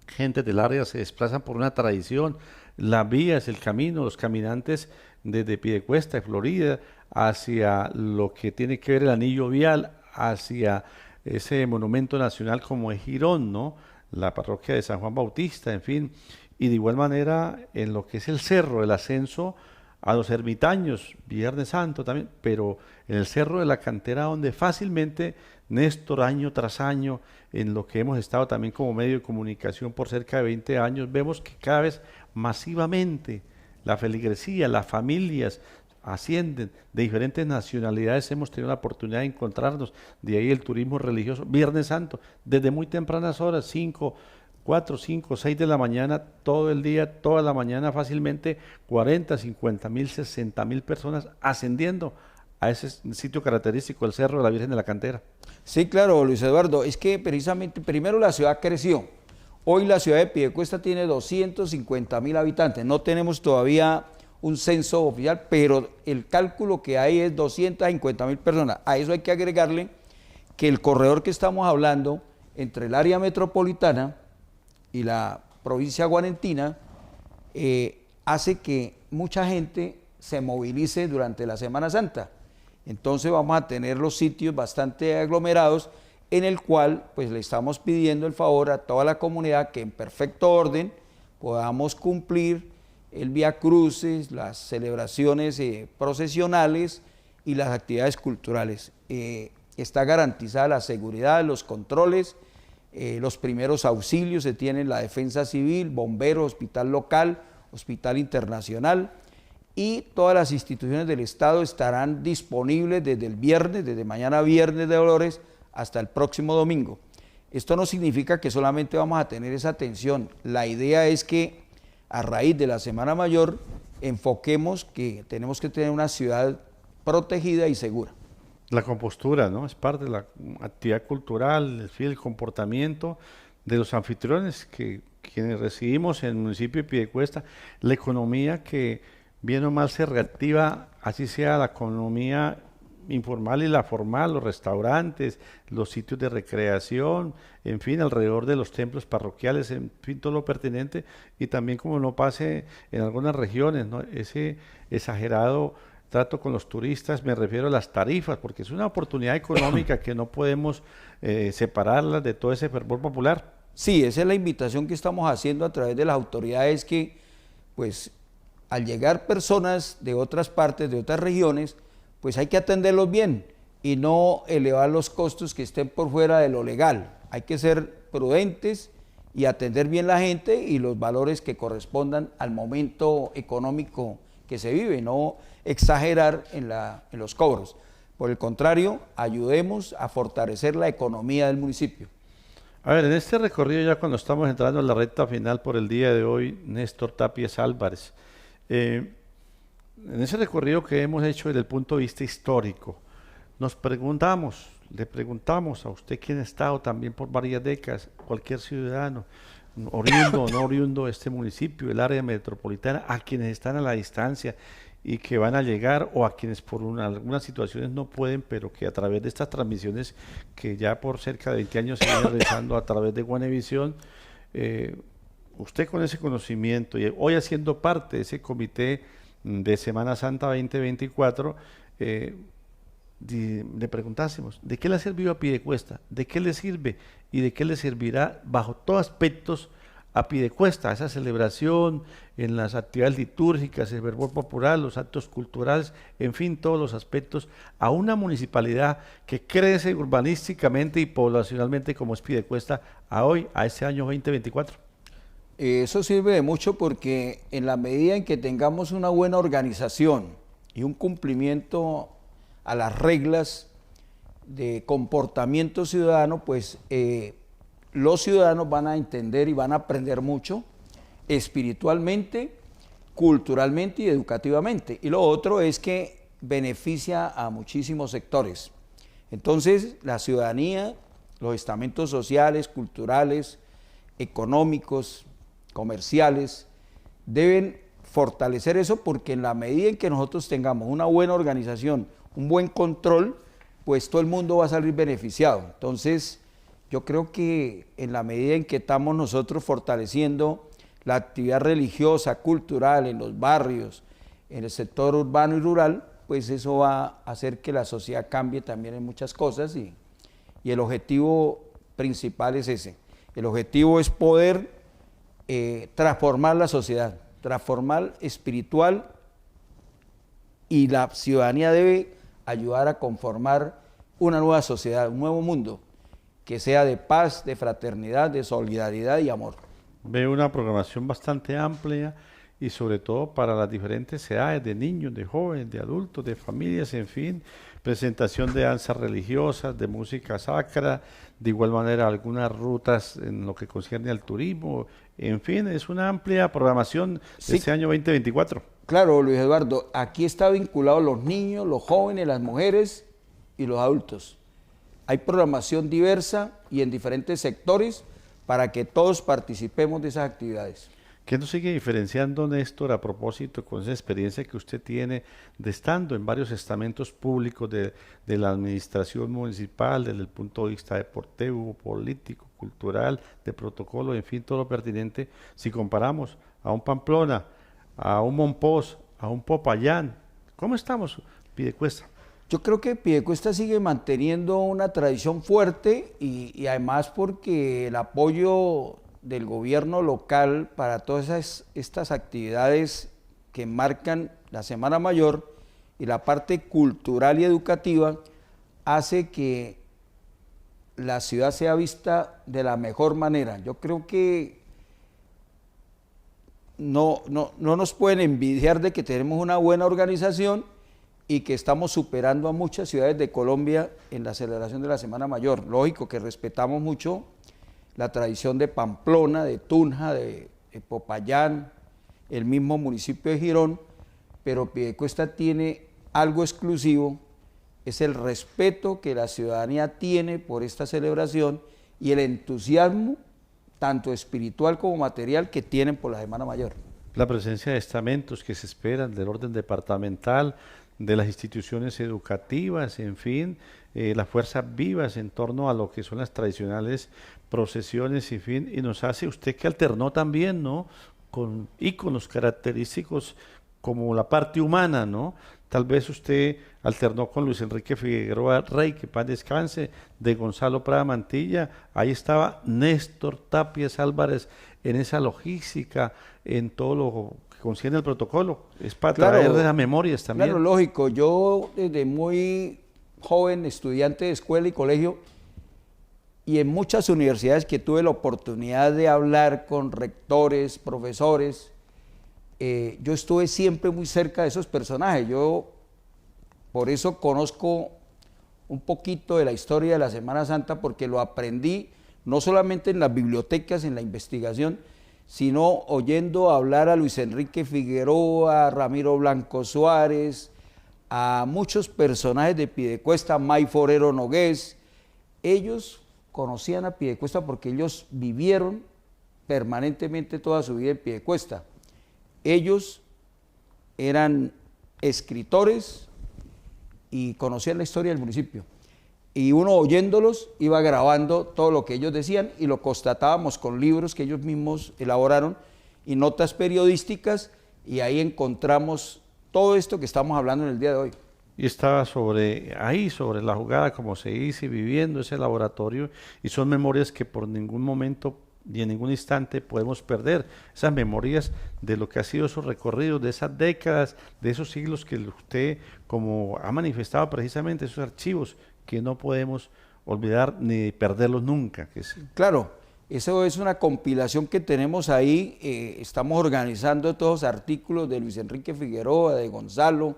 gente del área se desplazan por una tradición, las vías, el camino, los caminantes desde Piedecuesta, de Florida, hacia lo que tiene que ver el anillo vial, hacia ese monumento nacional como es Girón, ¿no? La parroquia de San Juan Bautista, en fin, y de igual manera en lo que es el cerro, el ascenso a los ermitaños, Viernes Santo también, pero en el Cerro de la Cantera, donde fácilmente Néstor, año tras año, en lo que hemos estado también como medio de comunicación por cerca de 20 años, vemos que cada vez masivamente la feligresía, las familias ascienden de diferentes nacionalidades, hemos tenido la oportunidad de encontrarnos, de ahí el turismo religioso, Viernes Santo, desde muy tempranas horas, 5, 4, 5, 6 de la mañana, todo el día, toda la mañana, fácilmente 40, 50 mil, 60 mil personas ascendiendo a ese sitio característico, el Cerro de la Virgen de la Cantera. Sí, claro, Luis Eduardo, es que precisamente primero la ciudad creció. Hoy la ciudad de Piedecuesta tiene 250.000 habitantes, no tenemos todavía un censo oficial, pero el cálculo que hay es 250.000 personas. A eso hay que agregarle que el corredor que estamos hablando entre el área metropolitana y la provincia guarentina hace que mucha gente se movilice durante la Semana Santa. Entonces vamos a tener los sitios bastante aglomerados en el cual pues le estamos pidiendo el favor a toda la comunidad que en perfecto orden podamos cumplir el Vía Crucis, las celebraciones procesionales y las actividades culturales. Está garantizada la seguridad, los controles, los primeros auxilios se tienen, la defensa civil, bomberos, hospital local, hospital internacional, y todas las instituciones del Estado estarán disponibles desde el viernes, desde mañana viernes de Dolores hasta el próximo domingo. Esto no significa que solamente vamos a tener esa atención, la idea es que a raíz de la Semana Mayor enfoquemos que tenemos que tener una ciudad protegida y segura. La compostura, ¿no? Es parte de la actividad cultural, el comportamiento de los anfitriones que quienes residimos en el municipio de Piedecuesta, la economía que bien o mal se reactiva, así sea la economía informal y la formal, los restaurantes, los sitios de recreación, en fin, alrededor de los templos parroquiales, en fin, todo lo pertinente, y también como no pase en algunas regiones, ¿no? Ese exagerado trato con los turistas, me refiero a las tarifas, porque es una oportunidad económica que no podemos separarla de todo ese fervor popular. Sí, esa es la invitación que estamos haciendo a través de las autoridades que, pues, al llegar personas de otras partes, de otras regiones, pues hay que atenderlos bien y no elevar los costos que estén por fuera de lo legal. Hay que ser prudentes y atender bien la gente y los valores que correspondan al momento económico que se vive, no exagerar en los cobros. Por el contrario, ayudemos a fortalecer la economía del municipio. A ver, en este recorrido ya cuando estamos entrando en la recta final por el día de hoy, Néstor Tapies Álvarez, en ese recorrido que hemos hecho desde el punto de vista histórico, le preguntamos a usted quien ha estado también por varias décadas, cualquier ciudadano, oriundo o no oriundo de este municipio, el área metropolitana, a quienes están a la distancia y que van a llegar o a quienes por algunas situaciones no pueden, pero que a través de estas transmisiones que ya por cerca de 20 años se vienen realizando a través de Guanevisión, usted con ese conocimiento y hoy haciendo parte de ese comité de Semana Santa 2024, le preguntásemos, ¿de qué le ha servido a Piedecuesta? ¿De qué le sirve? ¿Y de qué le servirá bajo todos aspectos a Piedecuesta, esa celebración, en las actividades litúrgicas, el fervor popular, los actos culturales, en fin, todos los aspectos, a una municipalidad que crece urbanísticamente y poblacionalmente como es Piedecuesta a hoy, a este año 2024? Eso sirve de mucho porque en la medida en que tengamos una buena organización y un cumplimiento a las reglas de comportamiento ciudadano, pues los ciudadanos van a entender y van a aprender mucho espiritualmente, culturalmente y educativamente. Y lo otro es que beneficia a muchísimos sectores. Entonces, la ciudadanía, los estamentos sociales, culturales, económicos, comerciales, deben fortalecer eso porque en la medida en que nosotros tengamos una buena organización, un buen control, pues todo el mundo va a salir beneficiado. Entonces, yo creo que en la medida en que estamos nosotros fortaleciendo la actividad religiosa, cultural, en los barrios, en el sector urbano y rural, pues eso va a hacer que la sociedad cambie también en muchas cosas y el objetivo principal es ese. El objetivo es poder transformar la sociedad, transformar espiritual, y la ciudadanía debe ayudar a conformar una nueva sociedad, un nuevo mundo, que sea de paz, de fraternidad, de solidaridad y amor. Veo una programación bastante amplia y sobre todo para las diferentes edades, de niños, de jóvenes, de adultos, de familias, en fin, presentación de danzas religiosas, de música sacra, de igual manera algunas rutas en lo que concierne al turismo, en fin, es una amplia programación de Sí. este año 2024. Claro, Luis Eduardo, aquí está vinculado los niños, los jóvenes, las mujeres y los adultos. Hay programación diversa y en diferentes sectores para que todos participemos de esas actividades. ¿Qué nos sigue diferenciando, Néstor, a propósito con esa experiencia que usted tiene de estando en varios estamentos públicos de la administración municipal, desde el punto de vista deportivo, político, cultural, de protocolo, en fin, todo lo pertinente, si comparamos a un Pamplona, a un Monpós, a un Popayán? ¿Cómo estamos, Piedecuesta? Yo creo que Piedecuesta sigue manteniendo una tradición fuerte y además porque el apoyo del gobierno local para todas estas actividades que marcan la Semana Mayor y la parte cultural y educativa hace que la ciudad sea vista de la mejor manera. Yo creo que no nos pueden envidiar de que tenemos una buena organización y que estamos superando a muchas ciudades de Colombia en la celebración de la Semana Mayor. Lógico que respetamos mucho la tradición de Pamplona, de Tunja, de Popayán, el mismo municipio de Girón, pero Piedecuesta tiene algo exclusivo, es el respeto que la ciudadanía tiene por esta celebración y el entusiasmo, tanto espiritual como material, que tienen por la Semana Mayor. La presencia de estamentos que se esperan del orden departamental, de las instituciones educativas, en fin, las fuerzas vivas en torno a lo que son las tradicionales procesiones, en fin, y nos hace usted que alternó también, ¿no?, con íconos característicos como la parte humana, ¿no? Tal vez usted alternó con Luis Enrique Figueroa Rey, que paz descanse, de Gonzalo Prada Mantilla, ahí estaba Néstor Tapias Álvarez en esa logística, en todo lo que concierne al protocolo, es para traer de las memorias también. Claro, lógico, yo desde muy joven, estudiante de escuela y colegio, y en muchas universidades que tuve la oportunidad de hablar con rectores, profesores, yo estuve siempre muy cerca de esos personajes. Yo por eso conozco un poquito de la historia de la Semana Santa, porque lo aprendí no solamente en las bibliotecas, en la investigación, sino oyendo hablar a Luis Enrique Figueroa, a Ramiro Blanco Suárez, a muchos personajes de Piedecuesta, May Forero Nogués. Ellos conocían a Piedecuesta porque ellos vivieron permanentemente toda su vida en Piedecuesta. Ellos eran escritores y conocían la historia del municipio. Y uno oyéndolos iba grabando todo lo que ellos decían y lo constatábamos con libros que ellos mismos elaboraron y notas periodísticas, y ahí encontramos todo esto que estamos hablando en el día de hoy. Y estaba sobre la jugada, como se dice, viviendo ese laboratorio, y son memorias que por ningún momento y en ningún instante podemos perder, esas memorias de lo que ha sido su recorrido, de esas décadas, de esos siglos que usted, como ha manifestado precisamente, esos archivos que no podemos olvidar ni perderlos nunca. Claro, eso es una compilación que tenemos ahí, estamos organizando todos los artículos de Luis Enrique Figueroa, de Gonzalo,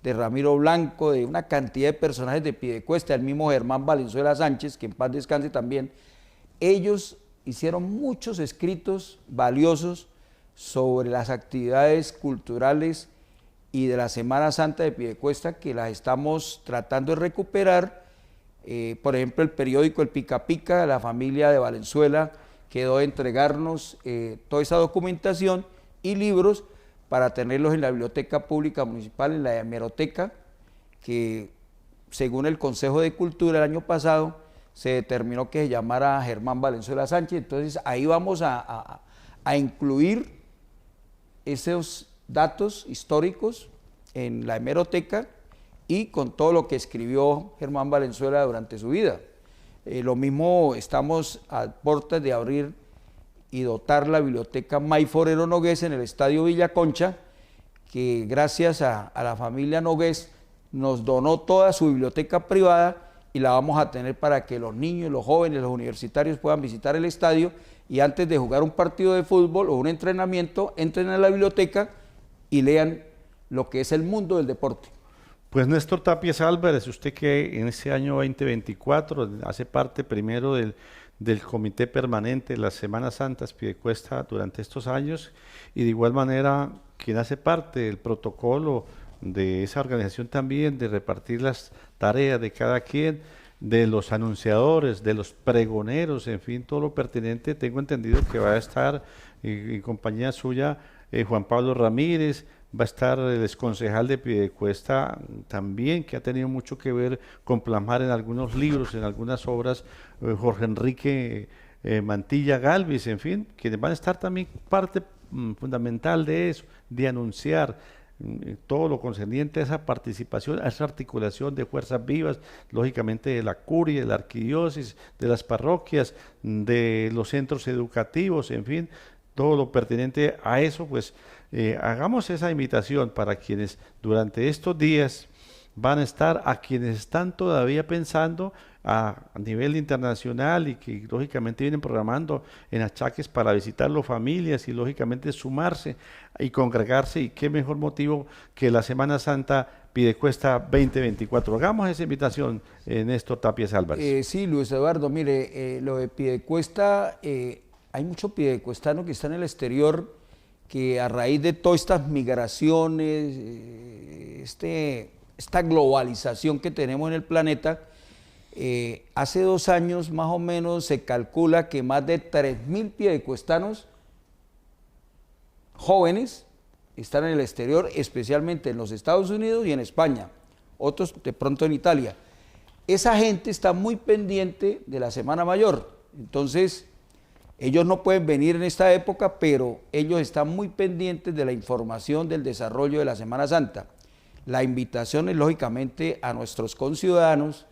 de Ramiro Blanco, de una cantidad de personajes de Piedecuesta, el mismo Germán Valenzuela Sánchez, que en paz descanse también. Ellos hicieron muchos escritos valiosos sobre las actividades culturales y de la Semana Santa de Piedecuesta, que las estamos tratando de recuperar. Por ejemplo, el periódico El Pica Pica, la familia de Valenzuela quedó de entregarnos toda esa documentación y libros para tenerlos en la Biblioteca Pública Municipal, en la hemeroteca, que según el Consejo de Cultura el año pasado se determinó que se llamara Germán Valenzuela Sánchez. Entonces ahí vamos a incluir esos datos históricos en la hemeroteca y con todo lo que escribió Germán Valenzuela durante su vida. Lo mismo estamos a puertas de abrir y dotar la biblioteca May Forero Nogués en el Estadio Villa Concha, que gracias a la familia Nogués nos donó toda su biblioteca privada y la vamos a tener para que los niños, los jóvenes, los universitarios puedan visitar el estadio y antes de jugar un partido de fútbol o un entrenamiento, entren a la biblioteca y lean lo que es el mundo del deporte. Pues Néstor Tapias Álvarez, usted que en este año 2024 hace parte primero del comité permanente de las Semanas Santas Piedecuesta durante estos años y de igual manera quien hace parte del protocolo de esa organización también de repartir las tareas de cada quien, de los anunciadores, de los pregoneros, en fin, todo lo pertinente. Tengo entendido que va a estar en compañía suya Juan Pablo Ramírez, va a estar el exconcejal de Piedecuesta también, que ha tenido mucho que ver con plasmar en algunos libros, en algunas obras, Jorge Enrique Mantilla Galvis, en fin, quienes van a estar también parte fundamental de eso, de anunciar todo lo concerniente a esa participación, a esa articulación de fuerzas vivas, lógicamente de la curia, de la arquidiócesis, de las parroquias, de los centros educativos, en fin, todo lo pertinente a eso, pues hagamos esa invitación para quienes durante estos días van a estar, a quienes están todavía pensando a nivel internacional y que lógicamente vienen programando en achaques para visitar las familias y lógicamente sumarse y congregarse, y qué mejor motivo que la Semana Santa Piedecuesta 2024. Hagamos esa invitación, Néstor Tapias Álvarez. Sí, Luis Eduardo, mire, lo de Piedecuesta, hay muchos piedecuestanos que están en el exterior que a raíz de todas estas migraciones, esta globalización que tenemos en el planeta, hace 2 años más o menos se calcula que más de 3.000 piedecuestanos jóvenes están en el exterior, especialmente en los Estados Unidos y en España, otros de pronto en Italia. Esa gente está muy pendiente de la Semana Mayor, entonces ellos no pueden venir en esta época, pero ellos están muy pendientes de la información del desarrollo de la Semana Santa. La invitación es lógicamente a nuestros conciudadanos,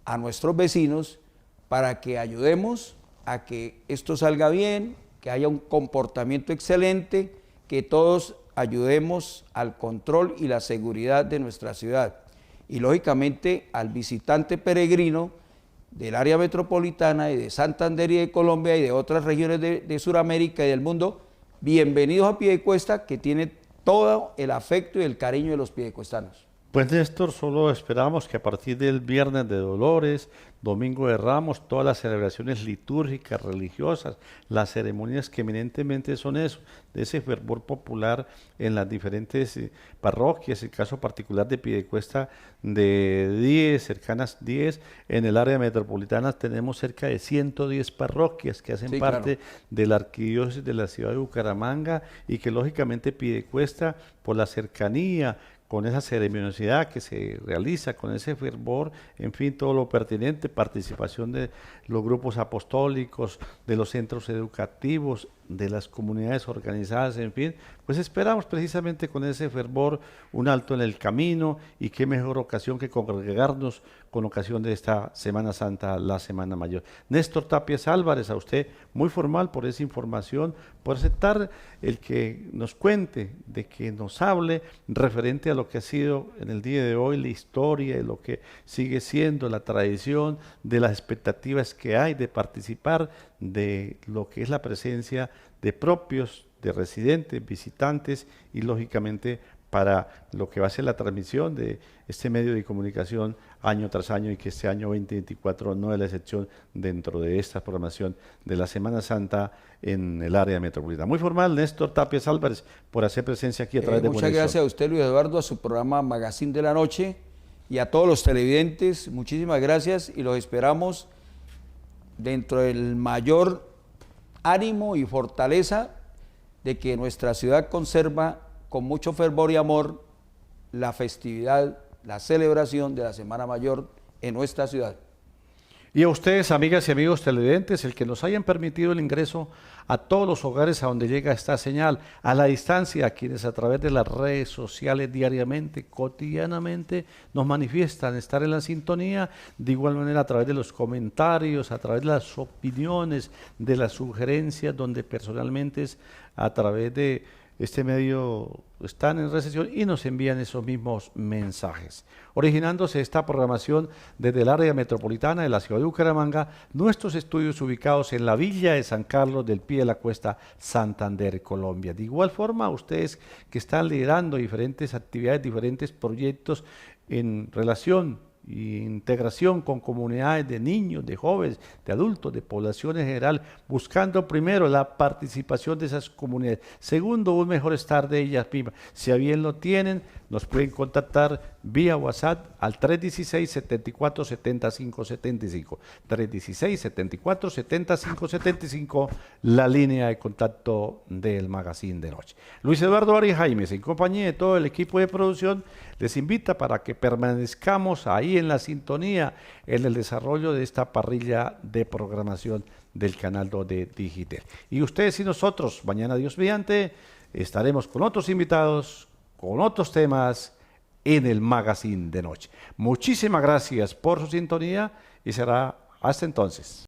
a nuestros vecinos, para que ayudemos a que esto salga bien, que haya un comportamiento excelente, que todos ayudemos al control y la seguridad de nuestra ciudad. Y lógicamente al visitante peregrino del área metropolitana y de Santander y de Colombia y de otras regiones de Sudamérica y del mundo, bienvenidos a Piedecuesta, que tiene todo el afecto y el cariño de los piedecuestanos. Pues Néstor, solo esperamos que a partir del Viernes de Dolores, Domingo de Ramos, todas las celebraciones litúrgicas, religiosas, las ceremonias que eminentemente son eso, de ese fervor popular en las diferentes parroquias, el caso particular de Piedecuesta de 10, cercanas 10, en el área metropolitana tenemos cerca de 110 parroquias que hacen parte de la arquidiócesis de la ciudad de Bucaramanga y que lógicamente Piedecuesta, por la cercanía, con esa ceremoniosidad que se realiza, con ese fervor, en fin, todo lo pertinente, participación de los grupos apostólicos, de los centros educativos, de las comunidades organizadas, en fin, pues esperamos precisamente con ese fervor un alto en el camino, y qué mejor ocasión que congregarnos con ocasión de esta Semana Santa, la Semana Mayor. Néstor Tapias Álvarez, a usted muy formal por esa información, por aceptar el que nos cuente, de que nos hable referente a lo que ha sido en el día de hoy la historia, de lo que sigue siendo la tradición, de las expectativas que hay de participar, de lo que es la presencia de propios, de residentes, visitantes y lógicamente para lo que va a ser la transmisión de este medio de comunicación año tras año, y que este año 2024 no es la excepción dentro de esta programación de la Semana Santa en el área metropolitana. Muy formal, Néstor Tapias Álvarez, por hacer presencia aquí a través de Muchas gracias a usted, Luis Eduardo, a su programa Magazine de la Noche, y a todos los televidentes, muchísimas gracias, y los esperamos dentro del mayor ánimo y fortaleza de que nuestra ciudad conserva con mucho fervor y amor la festividad, la celebración de la Semana Mayor en nuestra ciudad. Y a ustedes, amigas y amigos televidentes, el que nos hayan permitido el ingreso a todos los hogares a donde llega esta señal, a la distancia, a quienes a través de las redes sociales diariamente, cotidianamente, nos manifiestan estar en la sintonía, de igual manera a través de los comentarios, a través de las opiniones, de las sugerencias, donde personalmente es a través de este medio están en recepción y nos envían esos mismos mensajes. Originándose esta programación desde el área metropolitana de la ciudad de Bucaramanga, nuestros estudios ubicados en la Villa de San Carlos del Pie de la Cuesta, Santander, Colombia. De igual forma, ustedes que están liderando diferentes actividades, diferentes proyectos en relación y integración con comunidades de niños, de jóvenes, de adultos, de población en general, buscando primero la participación de esas comunidades, segundo, un mejor estar de ellas mismas. Si a bien lo tienen, nos pueden contactar vía WhatsApp al 316-74-75-75, 316-74-75-75, la línea de contacto del Magazine de Noche. Luis Eduardo Ari Jaimes, en compañía de todo el equipo de producción, les invita para que permanezcamos ahí en la sintonía, en el desarrollo de esta parrilla de programación del canal 2 de Digital. Y ustedes y nosotros, mañana Dios mediante, estaremos con otros invitados, con otros temas en el Magazine de Noche. Muchísimas gracias por su sintonía y será hasta entonces.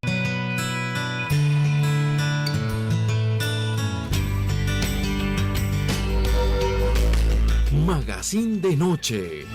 Magazine de Noche.